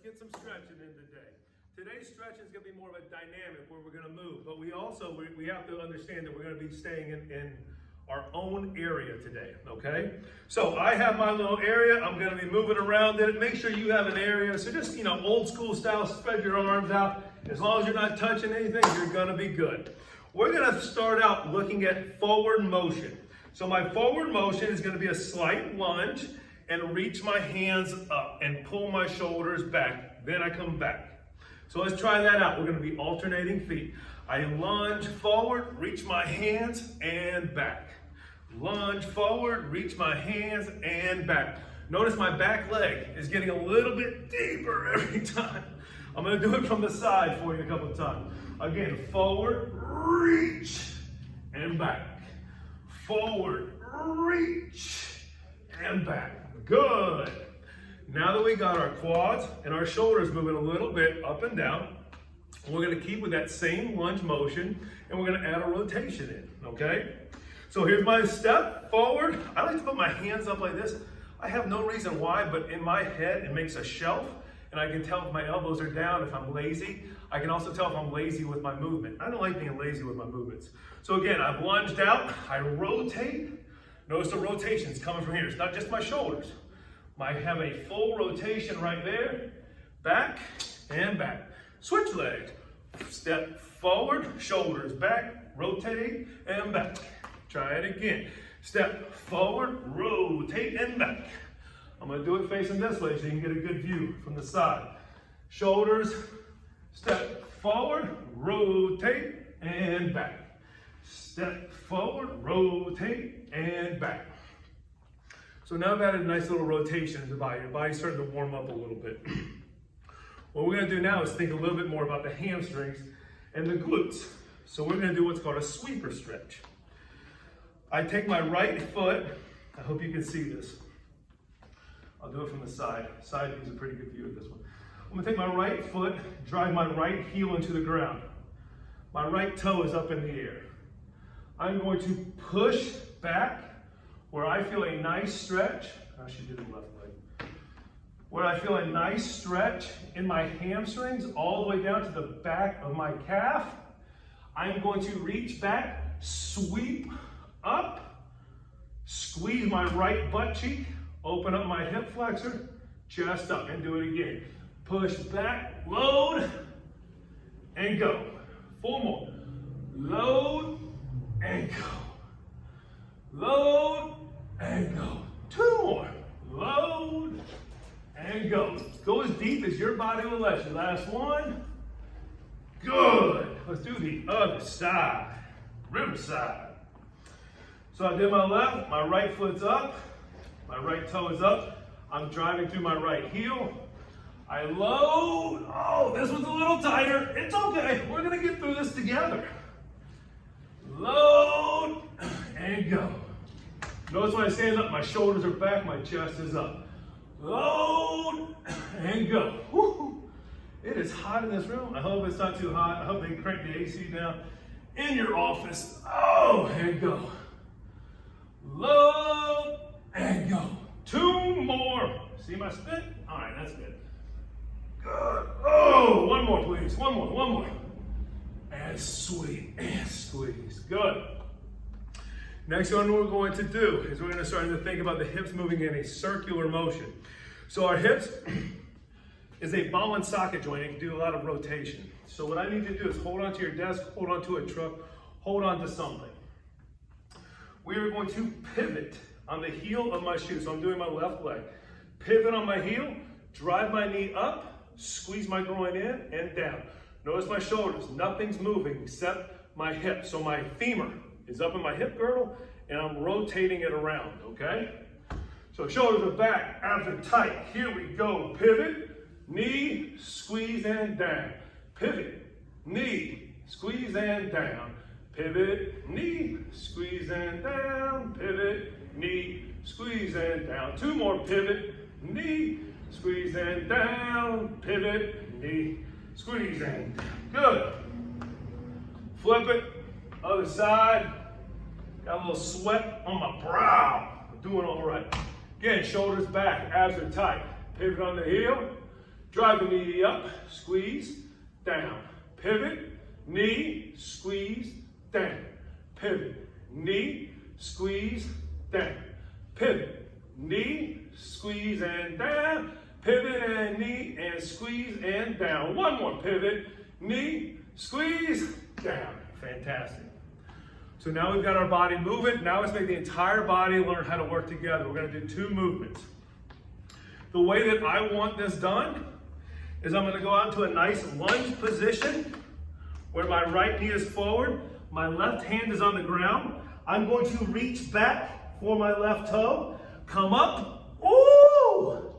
get some stretching in today. Today's stretching is going to be more of a dynamic where we're going to move, but we have to understand that we're going to be staying in our own area today, okay? So I have my little area. I'm going to be moving around in it. Make sure you have an area. So just, old school style, spread your arms out. As long as you're not touching anything, you're going to be good. We're going to start out looking at forward motion. So my forward motion is going to be a slight lunge and reach my hands up and pull my shoulders back. Then I come back. So let's try that out. We're going to be alternating feet. I lunge forward, reach my hands and back. Lunge forward, reach my hands and back. Notice my back leg is getting a little bit deeper every time. I'm going to do it from the side for you a couple of times. Again, forward, reach and back. Forward, reach and back. Good. Now that we got our quads and our shoulders moving a little bit up and down, we're going to keep with that same lunge motion and we're going to add a rotation in, okay? So here's my step forward. I like to put my hands up like this. I have no reason why, but in my head it makes a shelf and I can tell if my elbows are down, if I'm lazy. I can also tell if I'm lazy with my movement. I don't like being lazy with my movements. So again, I've lunged out, I rotate. Notice the rotation's coming from here. It's not just my shoulders. I have a full rotation right there, back and back. Switch legs, step forward, shoulders back, rotate and back. Try it again. Step forward, rotate and back. I'm gonna do it facing this way so you can get a good view from the side. Shoulders, step forward, rotate and back. Step forward, rotate and back. So now I've added a nice little rotation in the body. Your body's starting to warm up a little bit. What we're going to do now is think a little bit more about the hamstrings and the glutes. So we're going to do what's called a sweeper stretch. I take my right foot. I hope you can see this. I'll do it from the side. Side gives a pretty good view of this one. I'm going to take my right foot, drive my right heel into the ground. My right toe is up in the air. I'm going to push back where I feel a nice stretch. I should do the left leg. Where I feel a nice stretch in my hamstrings all the way down to the back of my calf. I'm going to reach back, sweep up, squeeze my right butt cheek, open up my hip flexor, chest up, and do it again. Push back, load, and go. 4 more. Load, and go. Load, and go. 2 more. Load, and go. Go as deep as your body will let you. Last one. Good. Let's do the other side. Riverside. So I did my left, my right foot's up, my right toe is up. I'm driving through my right heel. I load. Oh, this one's a little tighter. It's okay. We're going to get through this together. Load, and go. Notice when I stand up, my shoulders are back, my chest is up. Load, and go. Woo-hoo. It is hot in this room. I hope it's not too hot. I hope they crank the AC down in your office. Oh, and go. Load, and go. 2 more. See my spit? All right, that's good. Good. Oh, 1 more, please. 1 more, 1 more. And sweep, and squeeze. Good. Next one we're going to do is we're going to start to think about the hips moving in a circular motion. So our hips is a ball and socket joint. You can do a lot of rotation. So what I need you to do is hold onto your desk, hold onto a truck, hold onto something. We are going to pivot on the heel of my shoe. So I'm doing my left leg. Pivot on my heel, drive my knee up, squeeze my groin in and down. Notice my shoulders, nothing's moving except my hip. So my femur is up in my hip girdle and I'm rotating it around, okay? So shoulders are back, abs are tight. Here we go. Pivot, knee, squeeze and down. Pivot, knee, squeeze and down. Pivot, knee, squeeze and down. Pivot, knee, squeeze and down. 2 more. Pivot, knee, squeeze and down. Pivot, knee, squeeze and down. Good. Flip it. Other side. Got a little sweat on my brow. I'm doing all right. Again, shoulders back, abs are tight. Pivot on the heel. Drive the knee up, squeeze, down. Pivot, knee, squeeze, down. Pivot, knee, squeeze, down. Pivot, knee, squeeze, and down. Pivot and knee, and squeeze, and down. One more. Pivot, knee, squeeze, down. Fantastic. So now we've got our body moving. Now let's make the entire body learn how to work together. We're going to do 2 movements. The way that I want this done is I'm going to go out into a nice lunge position where my right knee is forward, my left hand is on the ground. I'm going to reach back for my left toe, come up, ooh!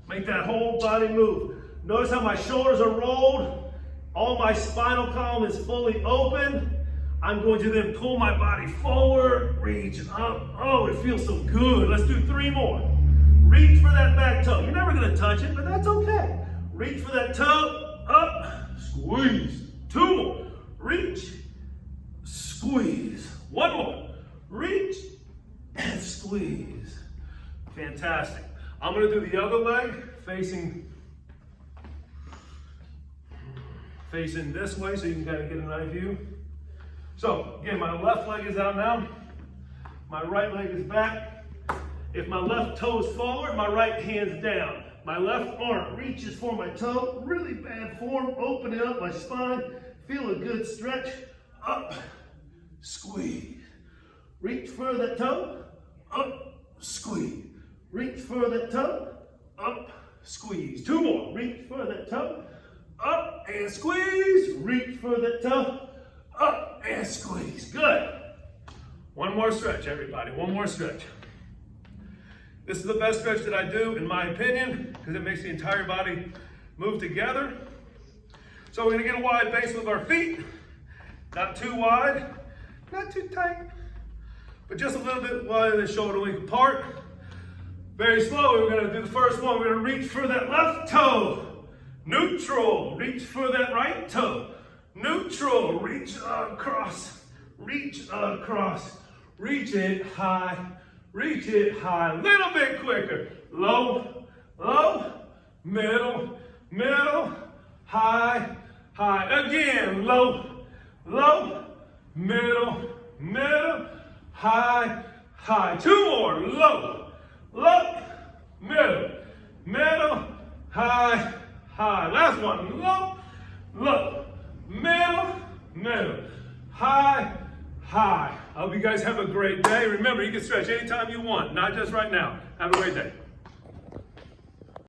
Make that whole body move. Notice how my shoulders are rolled, all my spinal column is fully open. I'm going to then pull my body forward, reach up. Oh, it feels so good. Let's do 3 more. Reach for that back toe. You're never gonna touch it, but that's okay. Reach for that toe, up, squeeze. 2 more. Reach, squeeze. 1 more. Reach and squeeze. Fantastic. I'm gonna do the other leg facing this way so you can kind of get an eye view. So again, my left leg is out now. My right leg is back. If my left toe is forward, my right hand's down. My left arm reaches for my toe. Really bad form. Opening up my spine. Feel a good stretch. Up, squeeze. Reach for that toe. Up, squeeze. Reach for that toe. Up, squeeze. 2 more. Reach for that toe. Up and squeeze. Reach for that toe. Up and squeeze. Good. 1 more stretch, everybody. 1 more stretch. This is the best stretch that I do, in my opinion, because it makes the entire body move together. So we're going to get a wide base with our feet. Not too wide, not too tight, but just a little bit wider than shoulder length apart. Very slowly, we're going to do the first one. We're going to reach for that left toe. Neutral. Reach for that right toe. Neutral. Reach across. Reach across. Reach it high. Reach it high. A little bit quicker. Low, low, middle, middle, high, high. Again, low, low, middle, middle, high, high. 2 more. Low, low, middle, middle, high, high. Last one. Low, low, middle, middle, high, high. I hope you guys have a great day. Remember, you can stretch anytime you want, not just right now. Have a great day.